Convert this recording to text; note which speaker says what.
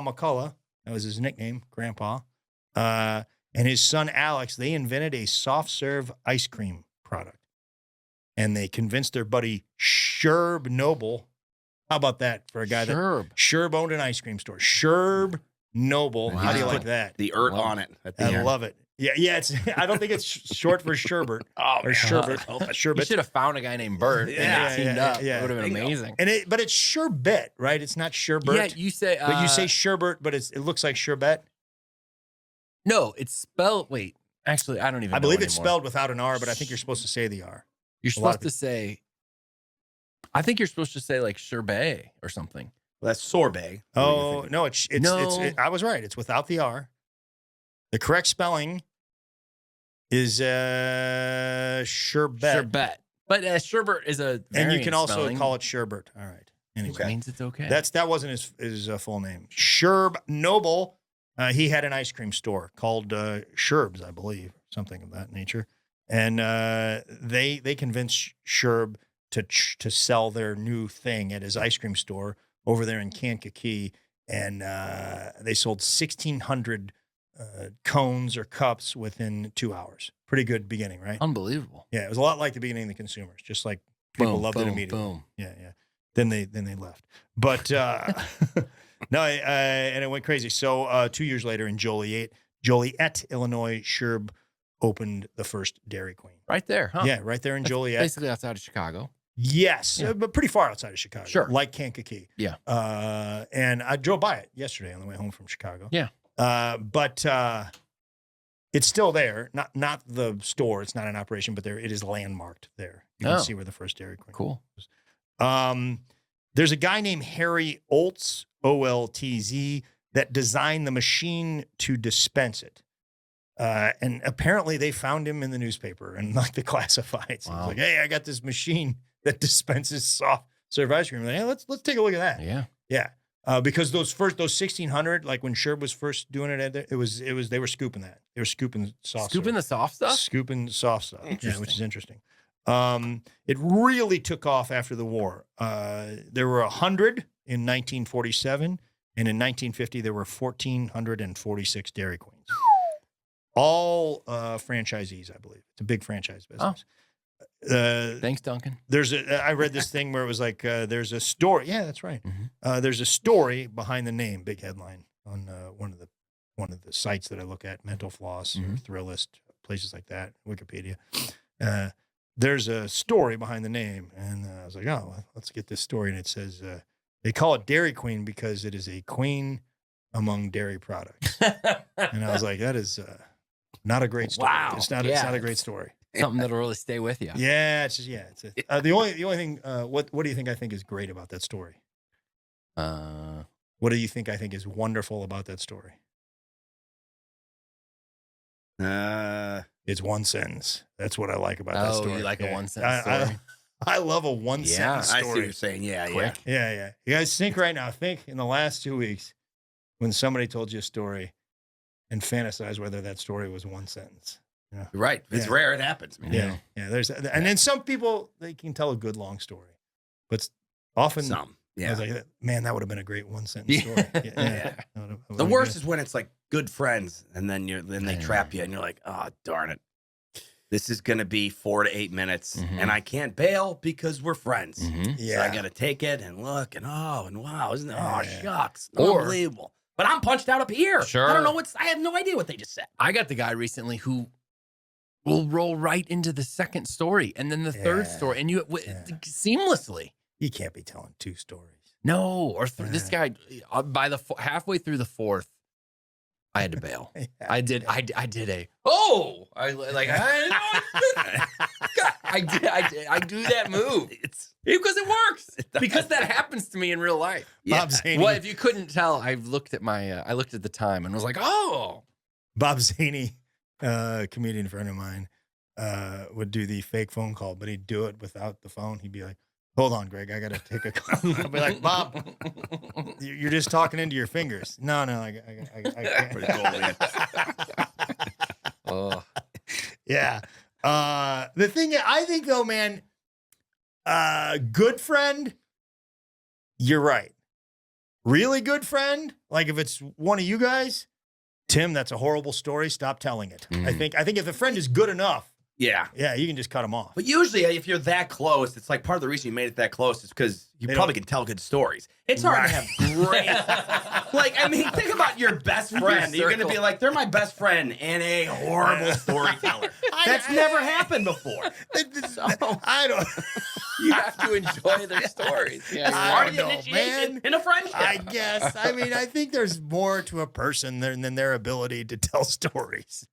Speaker 1: Grandpa McCullough, that was his nickname, Grandpa, and his son Alex, they invented a soft serve ice cream product. And they convinced their buddy Sherb Noble. How about that for a guy Sherb owned an ice cream store? Sherb Noble. Wow. How do you like that?
Speaker 2: The on it.
Speaker 1: I love it. Yeah. It's. I don't think it's short for Sherbert or Sherbert. Sherbet.
Speaker 3: You should have found a guy named Bert.
Speaker 1: Yeah.
Speaker 3: It would have been amazing.
Speaker 1: But it's sherbet, right? It's not sherbet.
Speaker 3: Yeah, you say.
Speaker 1: But you say sherbet, but it looks like sherbet.
Speaker 3: No, it's spelled. Wait, actually, I don't even.
Speaker 1: I believe it's spelled without an R, but I think you're supposed to say the R.
Speaker 3: You're supposed to say. I think you're supposed to say like sherbet or something.
Speaker 2: Well, that's sorbet.
Speaker 1: Oh no, it's I was right. It's without the R. The correct spelling is sherbet.
Speaker 3: Sherbet, but sherbet is a
Speaker 1: and you can also
Speaker 3: spelling.
Speaker 1: call it sherbet. All right, anyway.
Speaker 3: Which means it's okay.
Speaker 1: That wasn't his full name. Sherb Noble. He had an ice cream store called Sherb's, I believe, something of that nature. And they convinced Sherb to sell their new thing at his ice cream store over there in Kankakee. And they sold 1,600 cones or cups within 2 hours. Pretty good beginning, right?
Speaker 3: Unbelievable.
Speaker 1: Yeah, it was a lot like the beginning of the Consumers, just like people loved it immediately.
Speaker 3: Boom.
Speaker 1: Yeah. Then they left. But no, and it went crazy. So 2 years later in Joliet, Illinois, Sherb opened the first Dairy Queen.
Speaker 3: Right there, huh?
Speaker 1: Yeah, right there in Joliet.
Speaker 3: Basically outside of Chicago.
Speaker 1: Yes, but pretty far outside of Chicago.
Speaker 3: Sure.
Speaker 1: Like Kankakee.
Speaker 3: Yeah.
Speaker 1: And I drove by it yesterday on the way home from Chicago.
Speaker 3: Yeah.
Speaker 1: But it's still there. Not the store. It's not in operation, but it is landmarked there. You can see where the first Dairy Queen was. There's a guy named Harry Oltz, Oltz, that designed the machine to dispense it. And apparently they found him in the newspaper and like the classifieds. Wow. He's like, hey, I got this machine that dispenses soft serve ice cream. Like, hey, let's take a look at that. Yeah. Because those 1,600, like when Sherb was first doing it, they were scooping that. They were scooping soft
Speaker 3: Scooping the soft stuff?
Speaker 1: Scooping soft stuff. Yeah, which is interesting. It really took off after the war. There were 100 in 1947, and in 1950 there were 1,446 Dairy Queens. All franchisees, I believe. It's a big franchise business.
Speaker 3: Thanks, Duncan.
Speaker 1: I read this thing where it was like there's a story. Yeah, that's right. Mm-hmm. There's a story behind the name. Big headline on one of the sites that I look at, Mental Floss, or Thrillist, places like that, Wikipedia. There's a story behind the name, and I was like, oh, let's get this story. And it says they call it Dairy Queen because it is a queen among dairy products. And I was like, that is not a great story.
Speaker 3: Wow.
Speaker 1: It's not a great story.
Speaker 3: Something that'll really stay with you.
Speaker 1: Yeah, the only thing. What do you think I think is great about that story? What do you think I think is wonderful about that story? It's one sentence. That's what I like about that story.
Speaker 3: You like a one sentence story?
Speaker 1: I love a one sentence story.
Speaker 2: I see what you're saying. Yeah.
Speaker 1: You guys think right now. Think in the last 2 weeks when somebody told you a story and fantasize whether that story was one sentence. Yeah.
Speaker 2: Right. It's rare. It happens, man.
Speaker 1: Yeah. And then some people, they can tell a good long story, but often
Speaker 2: some. Yeah.
Speaker 1: I was like, man, that would have been a great one sentence story.
Speaker 2: Yeah. The worst is when it's like good friends and then they trap you and you're like, oh, darn it. This is going to be 4 to 8 minutes and I can't bail because we're friends. Yeah. So I got to take it and look and wow. Isn't it? Oh, shucks. Unbelievable. But I'm punched out up here.
Speaker 3: Sure.
Speaker 2: I don't know I have no idea what they just said.
Speaker 3: I got the guy recently who will roll right into the second story and then the third story and seamlessly.
Speaker 1: You can't be telling two stories.
Speaker 3: No, or this guy by halfway through the fourth, I had to bail. I did I do that move. Because it works. Because that happens to me in real life.
Speaker 1: Yeah. Bob Zaney.
Speaker 3: Well, if you couldn't tell, I looked at the time and was like, oh.
Speaker 1: Bob Zaney, comedian friend of mine, would do the fake phone call, but he'd do it without the phone. He'd be like, hold on, Greg, I got to take a call. I'd be like, Bob, you're just talking into your fingers. No, I can't.
Speaker 2: Pretty cool, man.
Speaker 3: Oh.
Speaker 1: Yeah. The thing I think though, man, good friend, you're right. Really good friend, like if it's one of you guys, Tim, that's a horrible story. Stop telling it. I think if the friend is good enough, yeah, you can just cut them off.
Speaker 2: But usually, if you're that close, it's like part of the reason you made it that close is because you probably can tell good stories. It's hard to have great. Like, I mean, think about your best friend. You're going to be like, they're my best friend and a horrible storyteller. That's never happened before.
Speaker 1: So, I don't.
Speaker 3: You have to enjoy their stories.
Speaker 2: Yeah, part of the initiation in a friendship.
Speaker 1: I guess. I mean, I think there's more to a person than their ability to tell stories.